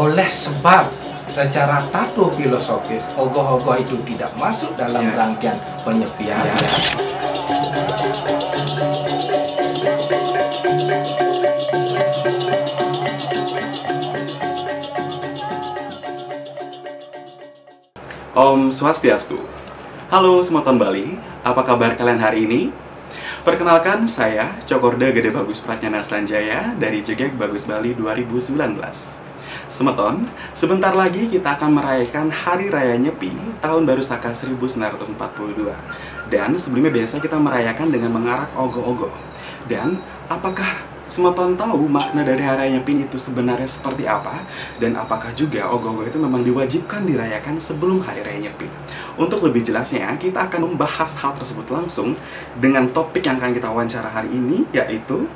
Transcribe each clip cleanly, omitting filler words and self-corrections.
oleh sebab secara tato filosofis ogoh-ogoh itu tidak masuk dalam rangkaian penyepian. Om Swastiastu. Halo Semoton Bali, apa kabar kalian hari ini? Perkenalkan, saya Cokorda Gede Bagus Pratnyana Sanjaya dari Jegek Bagus Bali 2019. Semeton, sebentar lagi kita akan merayakan Hari Raya Nyepi Tahun Baru Saka 1942. Dan sebelumnya biasa kita merayakan dengan mengarak ogoh-ogoh. Dan apakah Semeton tahu makna dari Hari Raya Nyepi itu sebenarnya seperti apa? Dan apakah juga ogoh-ogoh itu memang diwajibkan dirayakan sebelum Hari Raya Nyepi? Untuk lebih jelasnya, kita akan membahas hal tersebut langsung dengan topik yang akan kita wawancara hari ini, yaitu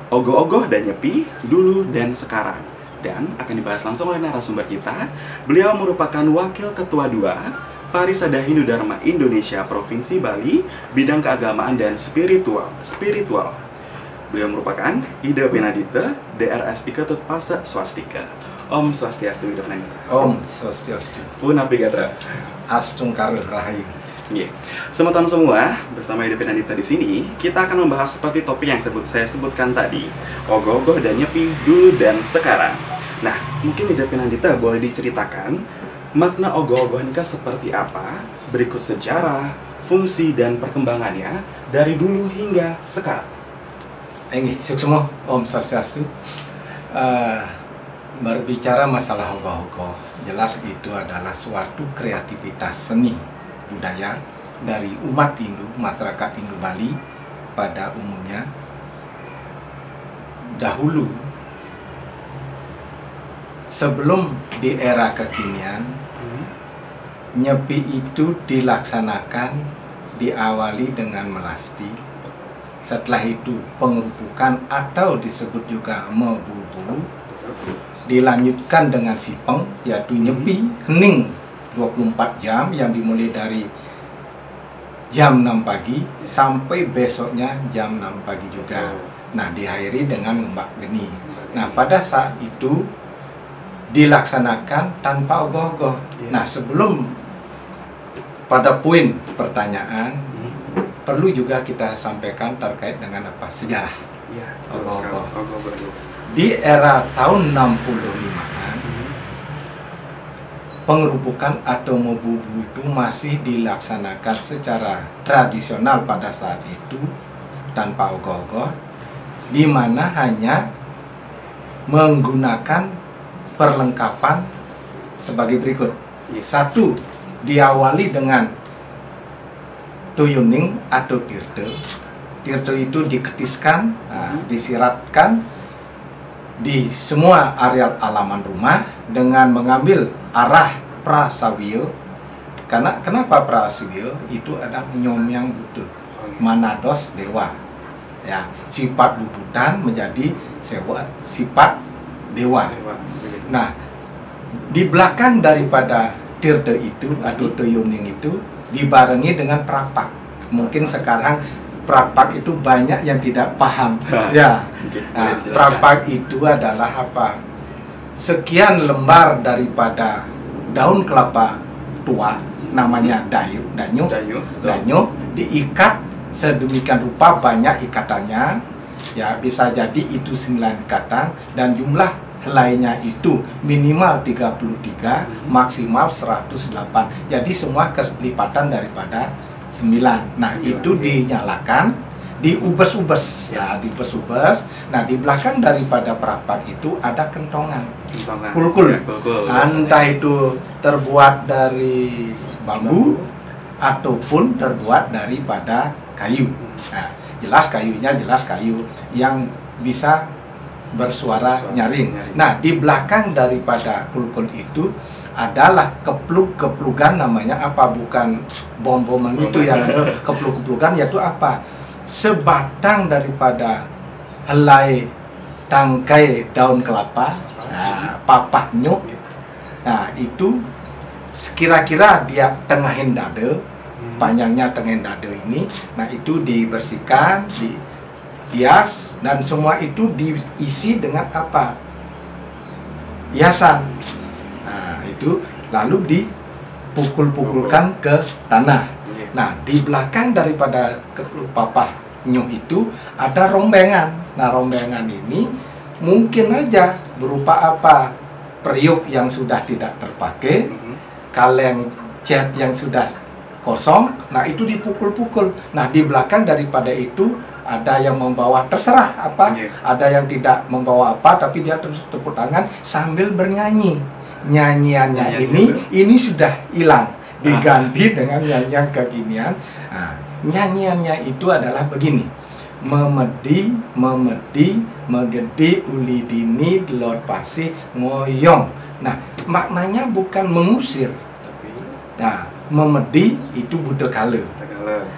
ogoh-ogoh dan nyepi dulu dan sekarang. Dan akan dibahas langsung oleh narasumber kita. Beliau merupakan Wakil Ketua 2 Parisada Hindu Dharma Indonesia Provinsi Bali, bidang keagamaan dan spiritual. Beliau merupakan Ida Benadita, DRSI Ketut Pasa Swastika. Om Swastiastu, Ida Benadita. Om Swastiastu. Punapi Gatra. Astung Karuh Rahayu. Yeah. Semeton semua, bersama Ida Benadita di sini, kita akan membahas seperti topik yang saya sebutkan tadi, ogoh-ogoh dan nyepi dulu dan sekarang. Nah, mungkin Ida Benadita boleh diceritakan makna ogoh-ogoh nikah seperti apa, berikut sejarah, fungsi dan perkembangannya dari dulu hingga sekarang. Sukses Om Swastiastu. Berbicara masalah ogoh-ogoh, jelas itu adalah suatu kreativitas seni budaya dari umat Hindu, masyarakat Hindu Bali pada umumnya. Dahulu, sebelum di era kekinian, nyepi itu dilaksanakan diawali dengan melasti. Setelah itu pengerupukan atau disebut juga mebubu, dilanjutkan dengan sipeng, yaitu nyepi hening 24 jam yang dimulai dari jam 6 pagi sampai besoknya jam 6 pagi juga. Nah, diakhiri dengan ngembak geni. Nah, pada saat itu dilaksanakan tanpa ogoh-ogoh. Nah, sebelum pada poin pertanyaan, perlu juga kita sampaikan terkait dengan apa? Sejarah. Ogoh-ogoh. Di era tahun 65-an, pengerupukan atau mebubu itu masih dilaksanakan secara tradisional pada saat itu tanpa ogoh-ogoh, di mana hanya menggunakan perlengkapan sebagai berikut. Satu, diawali dengan tuyuning atau tirte. Tirte itu diketiskan, disiratkan di semua areal halaman rumah dengan mengambil arah prasawio. Karena kenapa prasawio? Itu ada nyomyang butut, manados dewa. Ya, sifat bubutan menjadi sifat dewa. Nah, di belakang daripada tirte itu atau tuyuning itu dibarengi dengan prapak. Mungkin sekarang prapak itu banyak yang tidak paham. Ya, nah, prapak itu adalah apa? Sekian lembar daripada daun kelapa tua, namanya danyu, diikat sedemikian rupa banyak ikatannya. Ya, bisa jadi itu 9 ikatan dan jumlah helainya itu minimal 33, maksimal 108. Jadi semua kelipatan daripada 9. Nah, itu dinyalakan, diubes-ubes. Ya, diubes-ubes. Nah, di belakang daripada prapak itu ada kentongan. Kulkul. Entah itu terbuat dari bambu ataupun terbuat daripada kayu. Nah, jelas kayunya jelas kayu yang bisa bersuara nyaring. Nah, di belakang daripada kulkul itu adalah keplug-keplugan, namanya apa? Bukan bom-boman itu yang ada keplug-keplugan, yaitu apa? Sebatang daripada helai tangkai daun kelapa, papak nyuk. Nah, itu kira-kira dia tengahin dada, panjangnya tengahin dada ini. Nah, itu dibersihkan, dihias, dan semua itu diisi dengan apa? hiasan. Nah, itu lalu dipukul-pukulkan ke tanah. Nah, di belakang daripada papah nyuh itu ada rombengan. Nah, rombengan ini mungkin aja berupa apa? Periuk yang sudah tidak terpakai, kaleng cat yang sudah kosong. Nah, itu dipukul-pukul. Nah, di belakang daripada itu ada yang membawa terserah apa, ada yang tidak membawa apa, tapi dia terus tepuk tangan sambil bernyanyi. Nyanyiannya ini sudah hilang, diganti dengan nyanyian kekinian. Nah, nyanyiannya itu adalah begini: memedi, memedi, megedi, uli dini, delot pasih, ngoyong. Nah, maknanya bukan mengusir. Nah, memedi itu buta kala.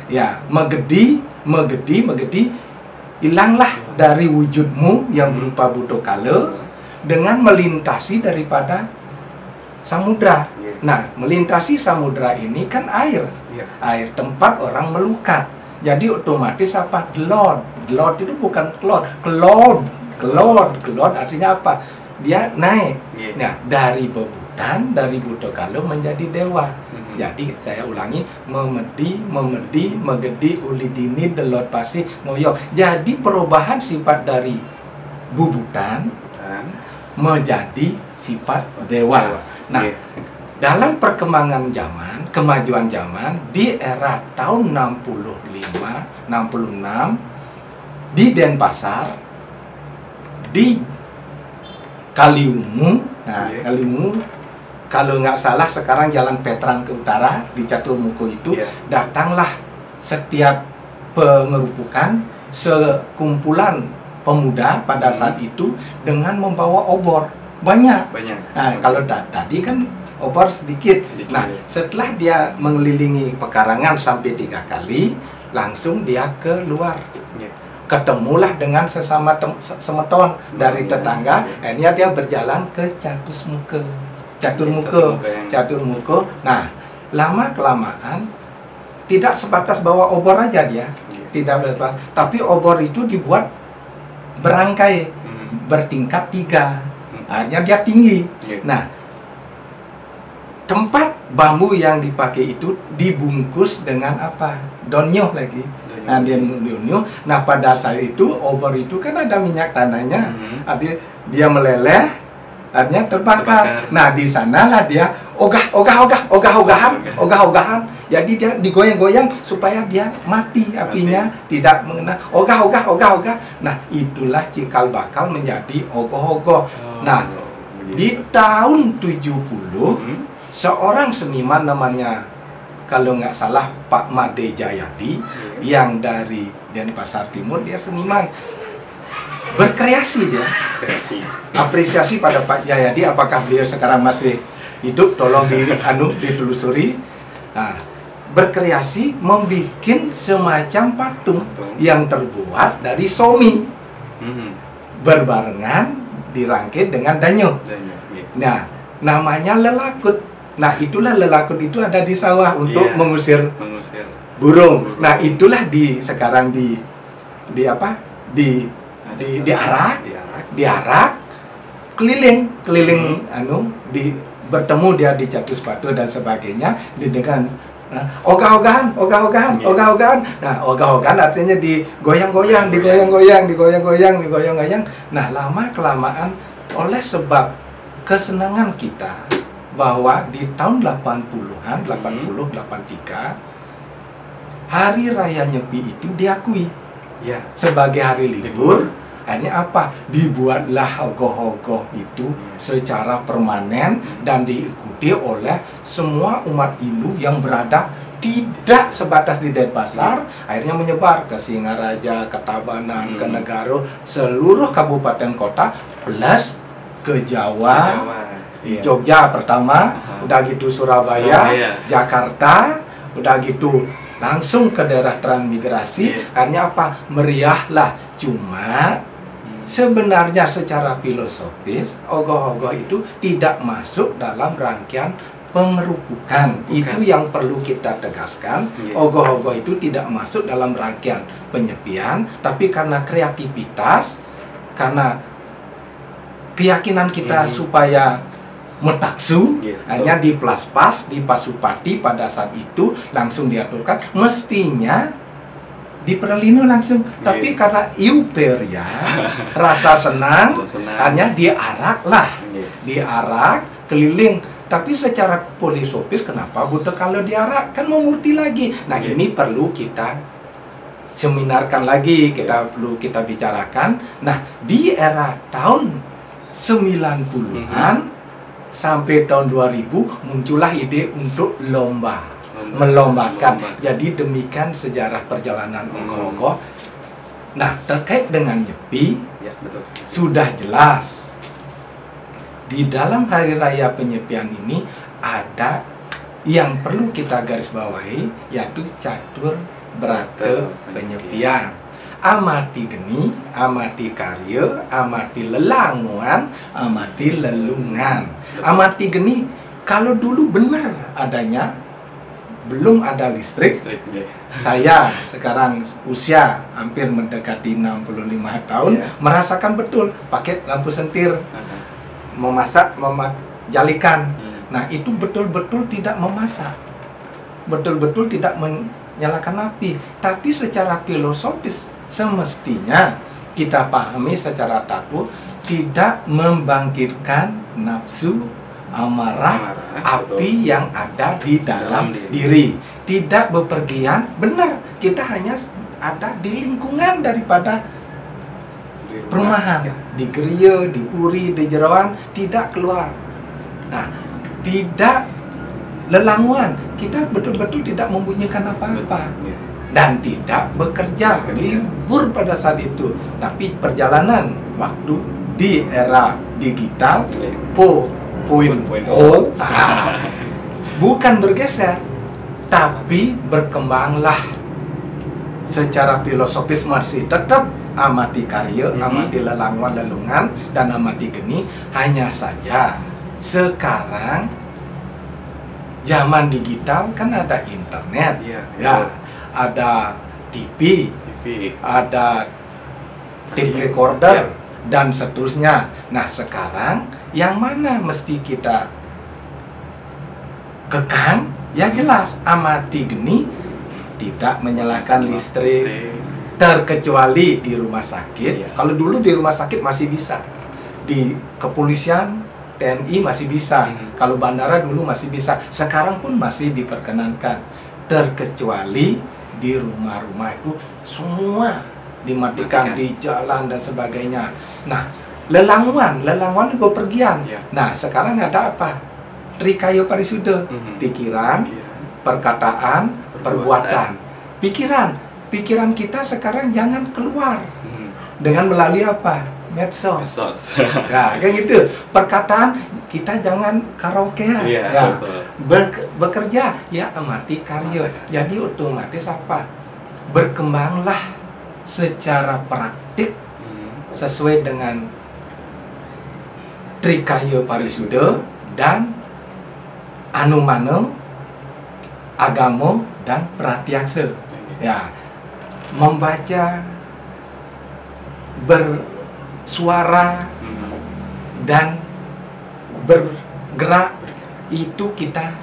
Ya, megedi, hilanglah dari wujudmu yang berupa buta kala dengan melintasi daripada samudra. Nah, melintasi samudra ini kan air. Air tempat orang melukat. Jadi otomatis apa? Glod. Glod itu bukan cloud. Glod artinya apa? Dia naik. Nah, dari bebutan, dari buta kala menjadi dewa. Jadi saya ulangi: memedi, memedi, megedi, ulidini, delot pasih, ngoyong. Jadi perubahan sifat dari bubutan menjadi sifat dewa. Nah, dalam perkembangan zaman, kemajuan zaman di era tahun 65, 66 di Denpasar, di Kaliwungu. Nah, Kaliwungu kalau nggak salah sekarang Jalan Petrang ke utara di Caturmuko itu, datanglah setiap pengerupukan sekumpulan pemuda pada saat itu dengan membawa obor banyak. Nah, kalau tadi kan obor sedikit. Nah, setelah dia mengelilingi pekarangan sampai 3 kali, langsung dia keluar. Ketemulah dengan sesama semeton dari tetangga. Akhirnya dia berjalan ke Caturmuko. Nah, lama kelamaan tidak sebatas bawa obor aja dia, tidak berbatas, tapi obor itu dibuat berangkai, bertingkat 3. Akhirnya dia tinggi. Nah, tempat bambu yang dipakai itu dibungkus dengan apa? Daun nyoh lagi. Nah, nah, pada saat itu obor itu kan ada minyak tanahnya. Dia meleleh, artinya terbakar. Nah, di sanalah dia ogah-ogahan. Jadi dia digoyang-goyang supaya dia mati apinya, tidak mengena. Ogah. Nah, itulah cikal bakal menjadi ogoh-ogoh. Nah, di tahun 70 seorang seniman namanya, kalau nggak salah, Pak Made Jayadi, yang dari Denpasar Timur. Dia seniman, berkreasi dia. Apresiasi pada Pak Jayadi, apakah beliau sekarang masih hidup, tolong ditelusuri. Nah, berkreasi membuat semacam patung yang terbuat dari somi, berbarengan dirangkai dengan danyo. Nah, namanya lelakut. Nah, itulah lelakut itu ada di sawah untuk mengusir burung. Nah, itulah sekarang diarak keliling bertemu dia di Catus Batu dan sebagainya dengan ogah-ogahan. Nah, ogah-ogahan artinya digoyang-goyang. Nah, lama kelamaan oleh sebab kesenangan kita bahwa di tahun 80-an, 83 Hari Raya Nyepi itu diakui sebagai hari libur. Hanya apa? Dibuatlah ogoh-ogoh itu secara permanen dan diikuti oleh semua umat Hindu yang berada tidak sebatas di Denpasar, akhirnya menyebar ke Singaraja, ke Tabanan, ke Negaro, seluruh kabupaten kota, plus ke Jawa. Di Jogja pertama, udah gitu Surabaya, Jakarta, udah gitu langsung ke daerah transmigrasi. Hanya apa? Meriahlah. Cuma sebenarnya secara filosofis ogoh-ogoh itu tidak masuk dalam rangkaian pengerupukan. Itu yang perlu kita tegaskan. Ogoh-ogoh itu tidak masuk dalam rangkaian penyepian, tapi karena kreativitas, karena keyakinan kita supaya metaksu, Iya, hanya di Plaspas, di Pasupati pada saat itu langsung diaturkan, mestinya di Perlino langsung, tapi karena euforia, rasa senang, hanya diarak lah, diarak keliling. Tapi secara filosofis kenapa butuh kalau diarak, kan mengerti lagi. Nah ini perlu kita seminarkan lagi, perlu kita bicarakan. Nah di era tahun 90-an sampai tahun 2000 muncullah ide untuk melombakan. Jadi demikian sejarah perjalanan Ogoh-Ogoh. Nah, terkait dengan Nyepi, Ya, betul. sudah jelas di dalam hari raya penyepian ini ada yang perlu kita garis bawahi, yaitu catur berata penyepian. Amati geni, amati karya, amati lelanguan, amati lelungan. Amati geni, kalau dulu benar adanya, belum ada listrik. Saya sekarang usia hampir mendekati 65 tahun, merasakan betul pakai lampu sentir, memasak, jalikan. Nah itu betul-betul tidak memasak, betul-betul tidak menyalakan api. Tapi secara filosofis semestinya kita pahami secara takwa, tidak membangkitkan nafsu amarah, api yang ada di dalam diri, tidak bepergian. Benar, kita hanya ada di lingkungan daripada perumahan, di gereja, di puri, di jerawan, tidak keluar. Nah, tidak lelanguan, kita betul-betul tidak membunyikan apa-apa dan tidak bekerja, libur pada saat itu. Tapi perjalanan waktu di era digital 4.0 bukan bergeser, tapi berkembanglah secara filosofis, masih tetap amati karya, amati lelanguan lelungan, dan amati geni. Hanya saja sekarang zaman digital kan ada internet, ya, ada TV, ada tape recorder, dan seterusnya. Nah sekarang yang mana mesti kita kekang? Ya jelas, amati geni, tidak menyalakan listrik, terkecuali di rumah sakit. Kalau dulu di rumah sakit masih bisa, di kepolisian, TNI masih bisa, kalau bandara dulu masih bisa, sekarang pun masih diperkenankan. Terkecuali di rumah-rumah itu semua dimatikan, di jalan dan sebagainya. Nah, lelanguan bepergian. Nah, sekarang ada apa? Trikayo Parisuda, pikiran, perkataan, perbuatan. Pikiran kita sekarang jangan keluar dengan melalui apa? Medsos. Nah, kayak gitu. Perkataan kita jangan karaokean. Ya. Bekerja ya amati karya. Jadi otomatis apa? Berkembanglah secara praktik sesuai dengan Trikayo Parisuda dan Anumana, Agama dan Pratiaksa. Ya, membaca, bersuara dan bergerak itu kita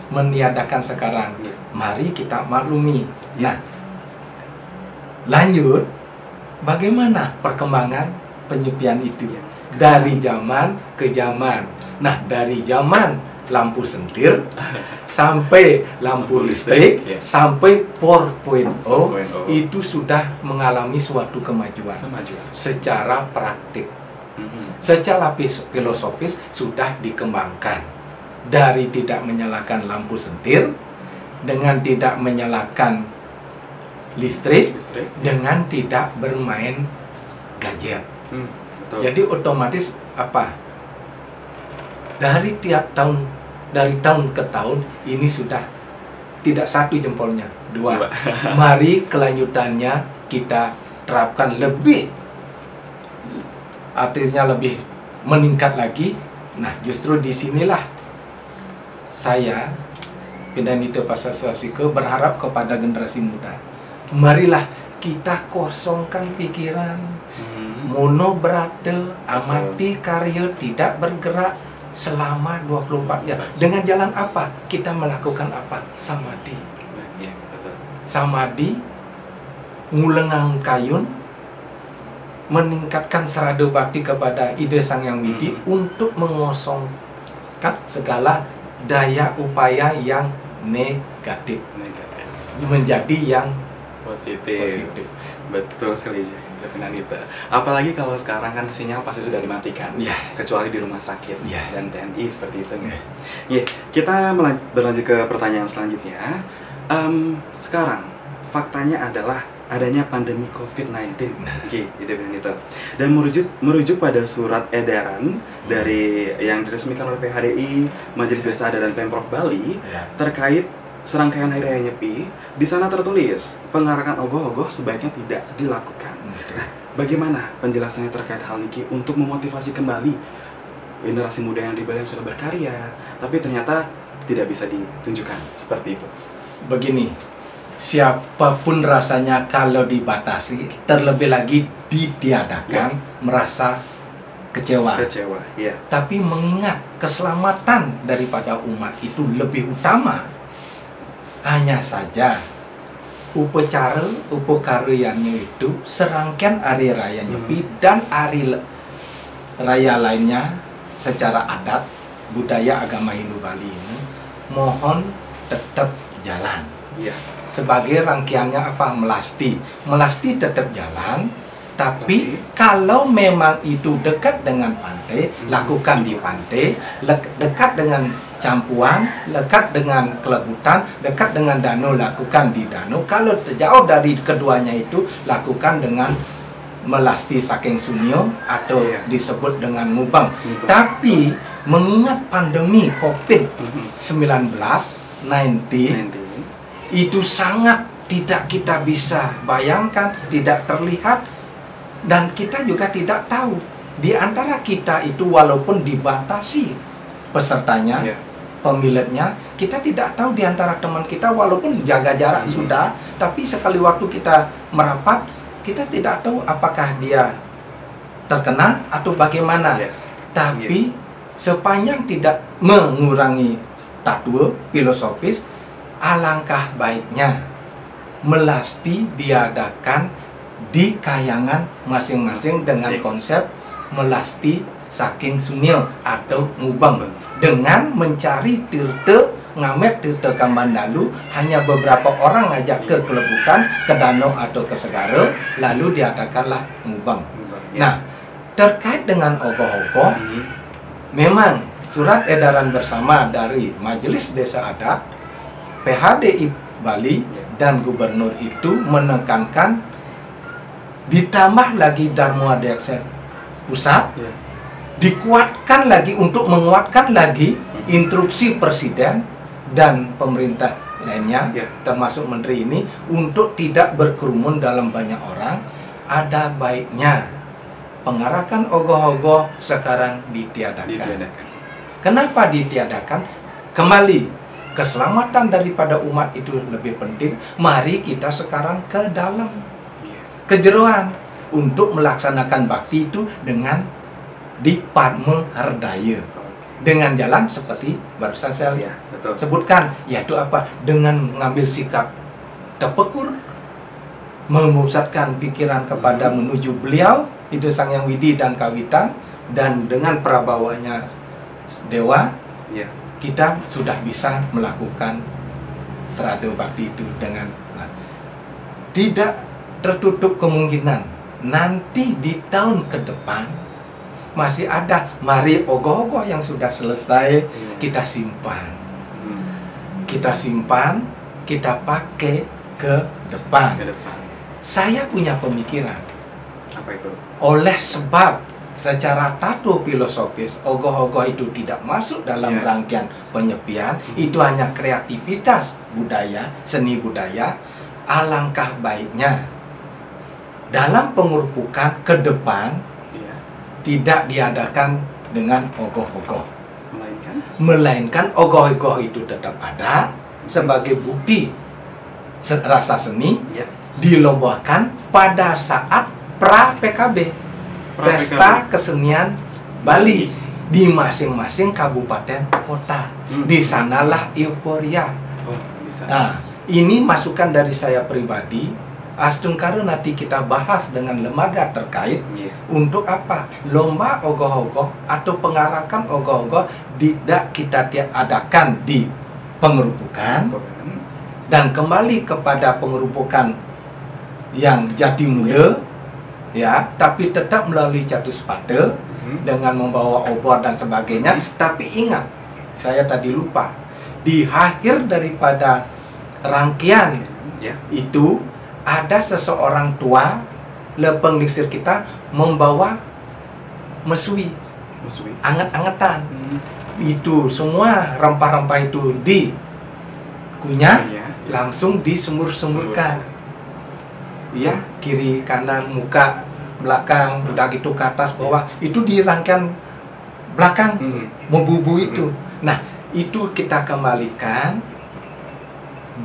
meniadakan sekarang. Mari kita maklumi. Nah, lanjut, bagaimana perkembangan penyepian itu dari zaman ke zaman. Nah, dari zaman lampu sentir sampai lampu listrik sampai 4.0 itu sudah mengalami suatu kemajuan secara praktik. Secara filosofis sudah dikembangkan dari tidak menyalakan lampu sentir dengan tidak menyalakan listrik dengan tidak bermain gadget. Jadi otomatis apa? Dari tahun ke tahun ini sudah tidak satu jempolnya, dua. Mari kelanjutannya kita terapkan lebih, artinya lebih meningkat lagi. Nah, justru disinilah saya Pindanito Pasaswasiko berharap kepada generasi muda. Marilah kita kosongkan pikiran, monobrate, amati karya, tidak bergerak selama 24 jam. Dengan jalan apa? Kita melakukan apa? Samadhi. Ya, betul. Samadhi, ngulengang kayun, meningkatkan serada bakti kepada ide Sang Yang Widi untuk mengosongkan segala daya upaya yang negatif menjadi yang positif. Betul sekali, Nita. Apalagi kalau sekarang kan sinyal pasti sudah dimatikan, kecuali di rumah sakit dan TNI seperti itu. Kita berlanjut ke pertanyaan selanjutnya. Sekarang faktanya adalah adanya pandemi COVID-19, dan merujuk pada surat edaran dari yang diresmikan oleh PHDI, Majelis Desa Adat dan Pemprov Bali terkait serangkaian Hari Raya Nyepi. Di sana tertulis pengarakan ogoh-ogoh sebaiknya tidak dilakukan. Nah, bagaimana penjelasannya terkait hal ini untuk memotivasi kembali generasi muda yang di Bali yang sudah berkarya, tapi ternyata tidak bisa ditunjukkan seperti itu? Begini, siapapun rasanya kalau dibatasi, terlebih lagi ditiadakan, merasa kecewa. Tapi mengingat keselamatan daripada umat itu lebih utama. Hanya saja upacaranya itu serangkaian hari raya Nyepi dan hari raya lainnya secara adat, budaya, agama Hindu Bali ini mohon tetap jalan. Sebagai rangkaiannya apa? Melasti tetap jalan, tapi kalau memang itu dekat dengan pantai, lakukan di pantai, dekat dengan campuan, dekat dengan kelebutan, dekat dengan danau, lakukan di danau. Kalau jauh dari keduanya itu, lakukan dengan melasti saking sunyo atau disebut dengan mubang. Tapi mengingat pandemi COVID-19 itu sangat tidak kita bisa bayangkan, tidak terlihat, dan kita juga tidak tahu. Di antara kita itu walaupun dibatasi pesertanya, pemiliknya, kita tidak tahu di antara teman kita walaupun jaga jarak sudah, tapi sekali waktu kita merapat, kita tidak tahu apakah dia terkena atau bagaimana. Tapi sepanjang tidak mengurangi tatua filosofis, alangkah baiknya melasti diadakan di kayangan masing-masing dengan konsep melasti saking sunil atau ngubang, dengan mencari tirta ngamet tirta Kambandalu, hanya beberapa orang ngajak ke kelebutan, ke danau atau ke segara, lalu diadakanlah ngubang. Nah, terkait dengan ogoh-ogoh, memang surat edaran bersama dari Majelis Desa Adat, PHDI Bali dan Gubernur itu menekankan, ditambah lagi Dharma Dekset Pusat, dikuatkan lagi untuk menguatkan lagi instruksi Presiden dan pemerintah lainnya, termasuk Menteri ini, untuk tidak berkerumun dalam banyak orang. Ada baiknya pengarakan ogoh-ogoh sekarang ditiadakan. Kenapa ditiadakan? Kembali, keselamatan daripada umat itu lebih penting. Mari kita sekarang ke dalam kejeroan untuk melaksanakan bakti itu dengan di Padma Hardaya, dengan jalan seperti barusan saya sebutkan, yaitu apa? Dengan mengambil sikap tepekur, memusatkan pikiran kepada menuju beliau, itu Sang Yang Widi dan Kawitan, dan dengan prabawanya dewa, kita sudah bisa melakukan serada bakti itu dengan tidak tertutup kemungkinan nanti di tahun ke depan masih ada. Mari ogoh-ogoh yang sudah selesai kita simpan, kita pakai ke depan. Saya punya pemikiran, apa itu? Oleh sebab secara tato filosofis ogoh-ogoh itu tidak masuk dalam rangkaian penyepian, itu hanya kreativitas budaya, seni budaya. Alangkah baiknya dalam pengerupukan ke depan tidak diadakan dengan ogoh-ogoh, melainkan ogoh-ogoh itu tetap ada sebagai bukti rasa seni, dilombakan pada saat pra PKB. Pesta Kesenian Bali di masing-masing kabupaten kota. Di sanalah euforia. Oh, bisa. Nah, ini masukan dari saya pribadi. Astungkara nanti kita bahas dengan lembaga terkait. Untuk apa? Lomba ogoh-ogoh atau pengarakan ogoh-ogoh tidak kita adakan di pengerupukan dan kembali kepada pengerupukan yang Jatimula, ya, tapi tetap melalui Catuspada dengan membawa obor dan sebagainya. Tapi ingat, saya tadi lupa, di akhir daripada rangkaian itu ada seseorang tua lepeng lingsir kita membawa mesui anget-angetan. Itu semua rempah-rempah itu dikunyah, langsung disumur-sumurkan, ya, kiri kanan muka belakang, udah gitu ke atas bawah, itu di rangkaian belakang membubu itu. Nah, itu kita kembalikan.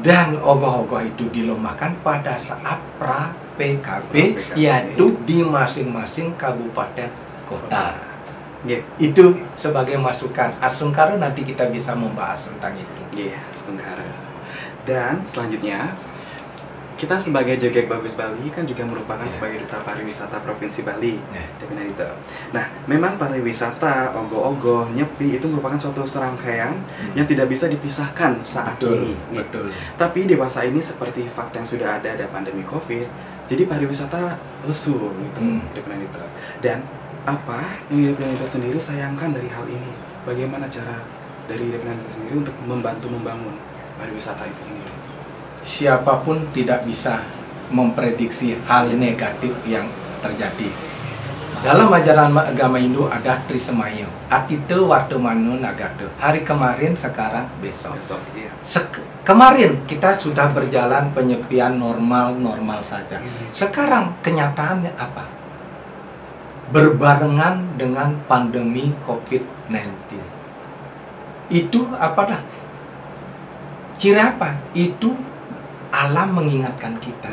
Dan ogoh-ogoh itu dilombakan pada saat pra PKB, yaitu di masing-masing kabupaten kota. Itu sebagai masukan. Astungkara nanti kita bisa membahas tentang itu. Astungkara. Dan selanjutnya, kita sebagai Jegek Bagus Bali kan juga merupakan sebagai Duta Pariwisata Provinsi Bali. Nah, memang pariwisata, ogoh-ogoh, nyepi itu merupakan suatu serangkaian yang tidak bisa dipisahkan saat ini. Betul. Tapi di masa ini seperti fakta yang sudah ada pandemi COVID, jadi pariwisata lesu gitu, Dan apa yang Depenanita sendiri sayangkan dari hal ini? Bagaimana cara dari Depenanita sendiri untuk membantu membangun pariwisata itu sendiri? Siapapun tidak bisa memprediksi hal negatif yang terjadi. Dalam ajaran agama Hindu ada Trisemaya, Atite Wartamana Nagata. Hari kemarin, sekarang, besok. Kemarin kita sudah berjalan penyepian normal saja. Sekarang kenyataannya apa? Berbarengan dengan pandemi COVID-19. Itu apalah? Ciri apa? Itu alam mengingatkan kita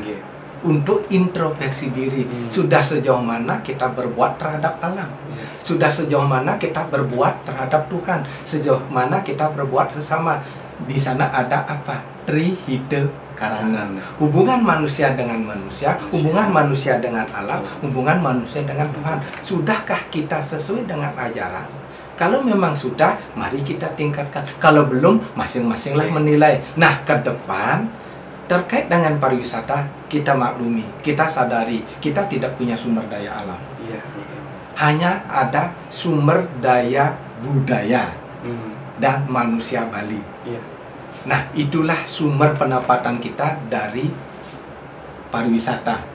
untuk introspeksi diri. Sudah sejauh mana kita berbuat terhadap alam? Sudah sejauh mana kita berbuat terhadap Tuhan? Sejauh mana kita berbuat sesama? Di sana ada apa? Trihita karana. Hubungan manusia dengan manusia, hubungan manusia dengan alam, hubungan manusia dengan Tuhan. Sudahkah kita sesuai dengan ajaran? Kalau memang sudah, mari kita tingkatkan. Kalau belum, masing-masinglah menilai. Nah, ke depan terkait dengan pariwisata, kita maklumi, kita sadari, kita tidak punya sumber daya alam. Hanya ada sumber daya budaya dan manusia Bali. Nah, itulah sumber pendapatan kita dari pariwisata.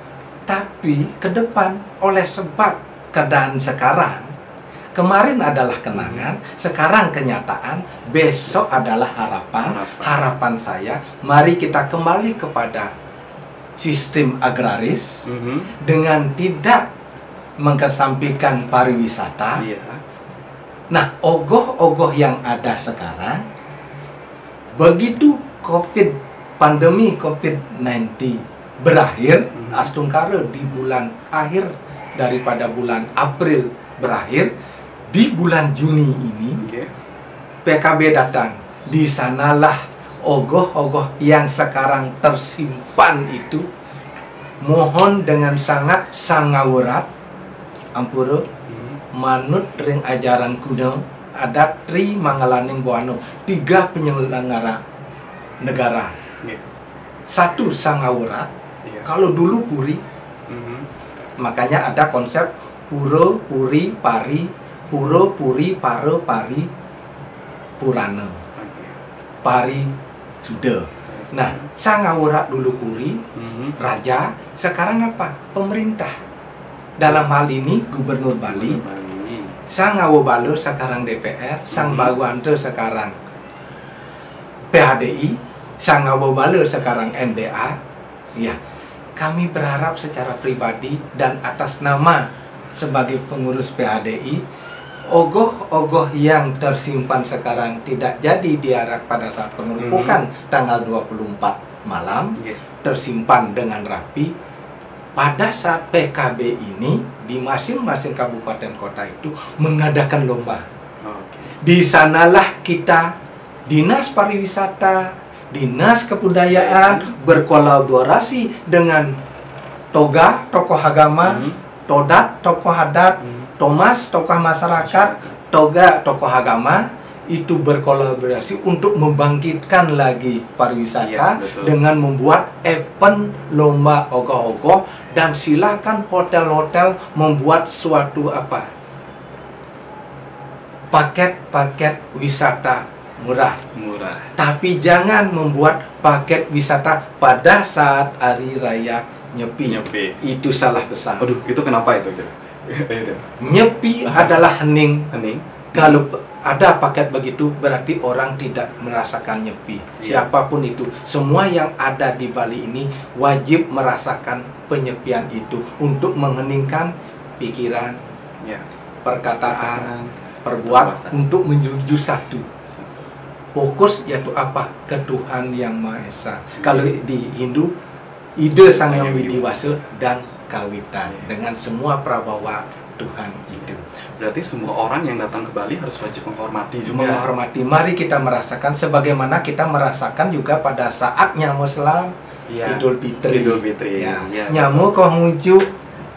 Tapi ke depan, oleh sebab keadaan sekarang, kemarin adalah kenangan, sekarang kenyataan, besok adalah harapan. Harapan saya, mari kita kembali kepada sistem agraris dengan tidak mengesampingkan pariwisata. Nah, ogoh-ogoh yang ada sekarang, begitu pandemi COVID-19 berakhir, Astungkara di bulan akhir daripada bulan April berakhir, di bulan Juni ini PKB datang. Di sanalah ogoh-ogoh yang sekarang tersimpan itu, mohon dengan sangat sangawurat ampura manut ring ajaran kuno ada Tri Mangalaning Buana, 3 penyelenggara negara. Satu sangawurat, kalau dulu puri, makanya ada konsep puro, puri, pari, puro, puri, paro, pari, purana, pari, sudah. Nah, sangawurat dulu puri, raja, sekarang apa? Pemerintah. Dalam hal ini Gubernur Bali, Sang Awobalur sekarang DPR, Sang Baguante sekarang PHDI, Sang Awobalur sekarang MDA. Ya, kami berharap secara pribadi dan atas nama sebagai pengurus PHDI, ogoh-ogoh yang tersimpan sekarang tidak jadi diarak pada saat pengerupukan tanggal 24 malam, tersimpan dengan rapi. Pada saat PKB ini di masing-masing kabupaten kota itu mengadakan lomba. Oke. Di sanalah kita, Dinas Pariwisata, Dinas Kebudayaan berkolaborasi dengan Toga, tokoh agama, Todat, tokoh adat, Thomas, tokoh masyarakat, Toga, tokoh agama, itu berkolaborasi untuk membangkitkan lagi pariwisata Iya, betul. dengan membuat event lomba ogoh-ogoh, dan silakan hotel-hotel membuat suatu paket-paket wisata murah. Tapi jangan membuat paket wisata pada saat hari raya Nyepi. Itu salah besar. Aduh, itu kenapa itu? Nyepi adalah hening. Hening. Kalau ada paket begitu berarti orang tidak merasakan nyepi. Iya. Siapapun itu, semua yang ada di Bali ini wajib merasakan penyepian itu untuk mengheningkan pikiran, Ya. perkataan, perbuatan untuk menuju satu. Fokus yaitu apa? Ke Tuhan Yang Maha Esa. Kalau di Hindu, ide Sang Yang Widiwasa dan kawitan dengan semua prabawa Tuhan itu. Berarti semua orang yang datang ke Bali harus wajib menghormati juga. Menghormati. Mari kita merasakan sebagaimana kita merasakan juga pada saatnya Muslim Idul Fitri. Idul Fitri. Ya. Ya. Nyamu Konghucu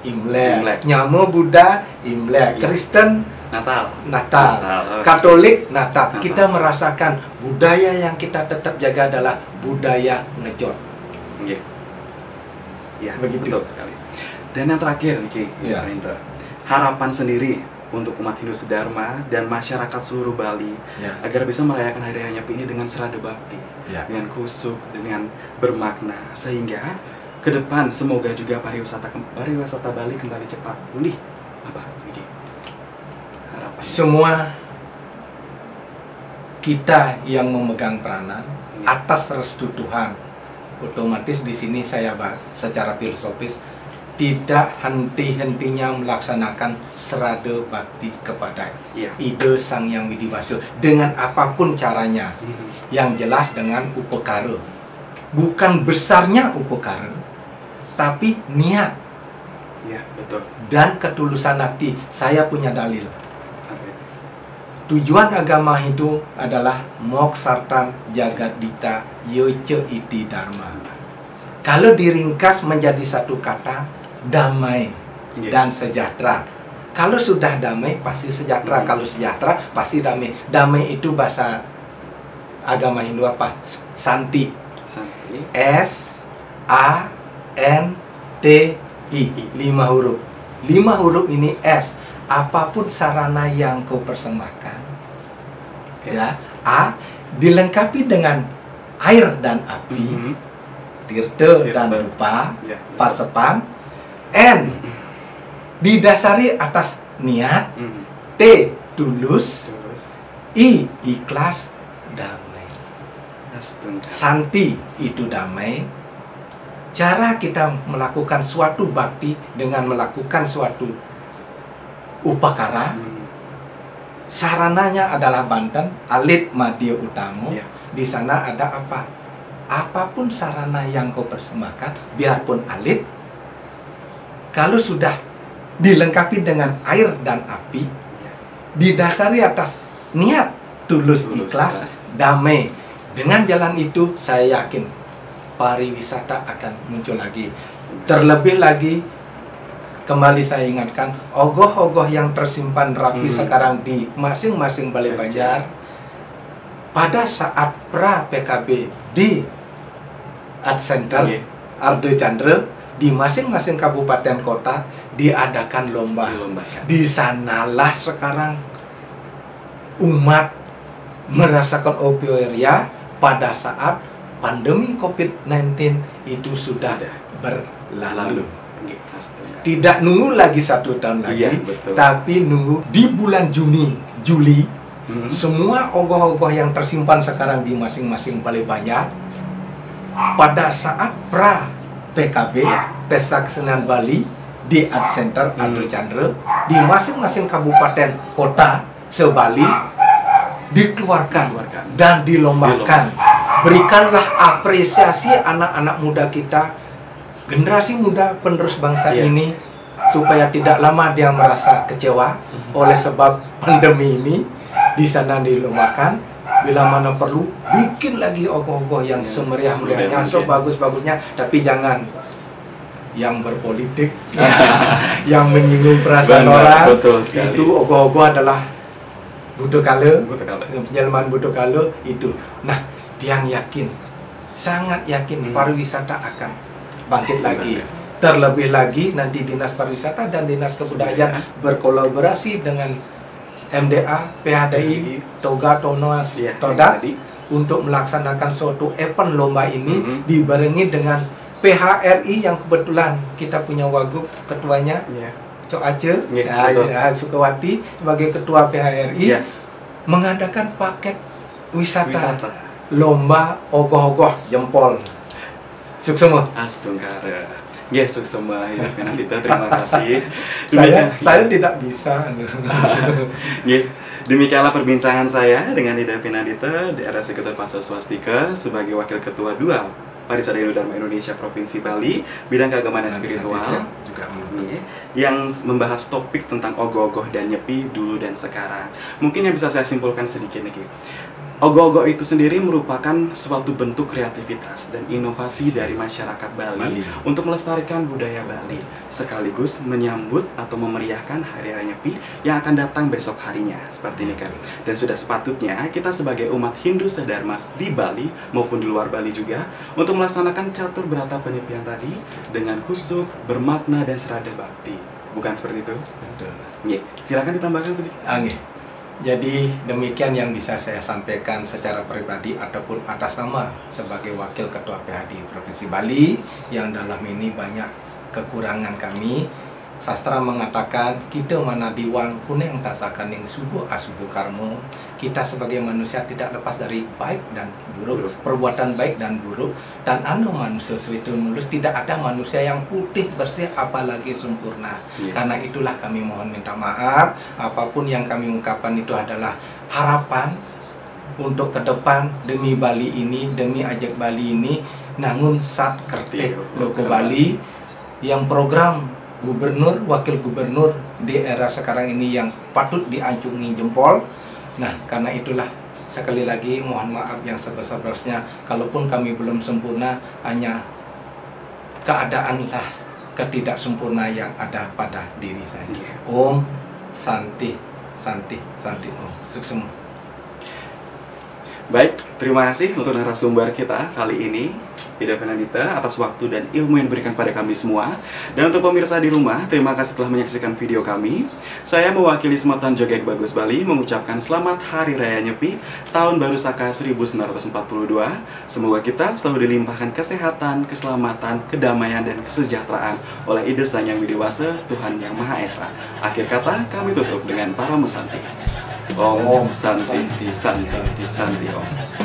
Imlek. Nyamu Buddha Imlek. Ya. Kristen Natal. Natal. Oke. Katolik Natal. Natal. Kita merasakan budaya yang kita tetap jaga adalah budaya ngejot. Iya. Ya, Begitu. betul sekali. Dan yang terakhir nih, Ki, Ya. Pak Indra. Harapan sendiri untuk umat Hindu Sedharma dan masyarakat seluruh Bali Ya. agar bisa merayakan Hari Raya Nyepi ini dengan serada bakti, Ya. dengan khusyuk, dengan bermakna, sehingga ke depan semoga juga pariwisata Bali kembali cepat pulih. Apa, Ki? Harapan. Semua kita yang memegang peranan atas restu Tuhan, otomatis di sini saya bahas secara filosofis, tidak henti-hentinya melaksanakan serada bakti kepada Iya. ide Sang Yang Widiwasa dengan apapun caranya. Yang jelas dengan upekara, bukan besarnya upekara, tapi niat Iya, betul. dan ketulusan hati. Saya punya dalil. Apa itu? Tujuan agama Hindu adalah moksartan jagat dita yoce iti dharma. Kalau diringkas menjadi satu kata, damai Iya. dan sejahtera. Kalau sudah damai pasti sejahtera. Kalau sejahtera pasti damai. Damai itu bahasa agama Hindu apa? Santi. Santi. S-A-N-T-I. 5 huruf. 5 huruf ini S. Apapun sarana yang kau persembahkan, ya, A dilengkapi dengan air dan api, tirta dan rupa, Ya. pasepan. N didasari atas niat, Mhm. T tulus, Terus. I ikhlas, damai. Astaga. Santi itu damai. Cara kita melakukan suatu bakti dengan melakukan suatu upakara, sarananya adalah Banten, Alit Madya Utamo. Iya. Di sana ada apa? Apapun sarana yang kau persembahkan, biarpun alit, kalau sudah dilengkapi dengan air dan api, didasari atas niat tulus, ikhlas, damai. Dengan jalan itu, saya yakin pariwisata akan muncul lagi. Terlebih lagi, kembali saya ingatkan, ogoh-ogoh yang tersimpan rapi sekarang di masing-masing Balai Banjar, pada saat pra PKB di Art Center, Arde Chandra, di masing-masing kabupaten kota diadakan lomba. Di sanalah sekarang umat merasakan euforia pada saat pandemi COVID-19 itu sudah berlalu. Tidak nunggu lagi 1 tahun lagi, tapi nunggu di bulan Juli, semua ogoh-ogoh yang tersimpan sekarang di masing-masing Balai Banjar, pada saat pra PKB, Pesta Kesenian Bali, di Art Center Arde Chandra, di masing-masing kabupaten kota se-Bali dikeluarkan dan dilombakan. Berikanlah apresiasi anak-anak muda kita, generasi muda penerus bangsa ini, supaya tidak lama dia merasa kecewa oleh sebab pandemi ini. Di sana dilombakan, bila mana perlu bikin lagi ogoh-ogoh yang semeriah-meriahnya, sebagus-bagusnya, tapi jangan yang berpolitik, yang menyinggung perasaan orang. Itu ogoh-ogoh adalah butuh kala, penyelman butuh kala itu. Nah, Tiang yakin, sangat yakin pariwisata akan bangkit lagi. Terlebih lagi nanti Dinas Pariwisata dan Dinas Kebudayaan berkolaborasi dengan MDA, PHDI, Toga, Tonoas, Toda untuk melaksanakan suatu event lomba ini dibarengi dengan PHRI yang kebetulan kita punya wagub ketuanya, Cok Aceh, Sukawati sebagai ketua PHRI, mengadakan paket wisata lomba ogoh-ogoh jempol. Suksema. Astungkara. Yes, semua ya, Penandita, terima kasih. Saya tidak bisa. Demikianlah perbincangan saya dengan Ida Penandita, daerah Sekretaris Pasar Swastika sebagai Wakil Ketua Dual Parisada Dharma Indonesia Provinsi Bali, bidang keagamaan dan spiritual, juga yang membahas topik tentang ogoh-ogoh dan nyepi dulu dan sekarang. Mungkin yang bisa saya simpulkan sedikit nih, ogoh-ogoh itu sendiri merupakan suatu bentuk kreativitas dan inovasi dari masyarakat Bali untuk melestarikan budaya Bali, sekaligus menyambut atau memeriahkan Hari Raya Nyepi yang akan datang besok harinya, seperti ini kan. Dan sudah sepatutnya kita sebagai umat Hindu Sedharma di Bali maupun di luar Bali juga untuk melaksanakan catur berata penyepian tadi dengan khusyuk, bermakna dan serada bakti. Bukan seperti itu? Betul. Silakan ditambahkan sedikit. Jadi demikian yang bisa saya sampaikan secara pribadi ataupun atas nama sebagai Wakil Ketua PHD Provinsi Bali, yang dalam ini banyak kekurangan kami. Sastra mengatakan kita mana diwang kuning tasakan yang subuh asubuh karmo. Kita sebagai manusia tidak lepas dari baik dan buruk, perbuatan baik dan buruk. Dan manusia itu mulus, tidak ada manusia yang putih bersih apalagi sempurna. Karena itulah kami mohon minta maaf. Apapun yang kami ungkapkan itu adalah harapan untuk ke depan demi Bali ini, demi Ajak Bali ini, nangun sat kertik loko Bali yang program gubernur, wakil gubernur di era sekarang ini yang patut diacungi jempol. Nah, karena itulah sekali lagi mohon maaf yang sebesar-besarnya, kalaupun kami belum sempurna, hanya keadaanlah ketidaksempurna yang ada pada diri saya. Om Santi, Santi, Santi Om. Sukses. Baik, terima kasih untuk narasumber kita kali ini, Ida Penandita, atas waktu dan ilmu yang diberikan pada kami semua. Dan untuk pemirsa di rumah, terima kasih telah menyaksikan video kami. Saya mewakili Sematan Joget Bagus Bali mengucapkan selamat Hari Raya Nyepi Tahun Baru Saka 1942. Semoga kita selalu dilimpahkan kesehatan, keselamatan, kedamaian, dan kesejahteraan oleh Ida Sang Yang Widewasa, Tuhan Yang Maha Esa. Akhir kata, kami tutup dengan para mesanti. Om Santi, Santi, Santi, Om.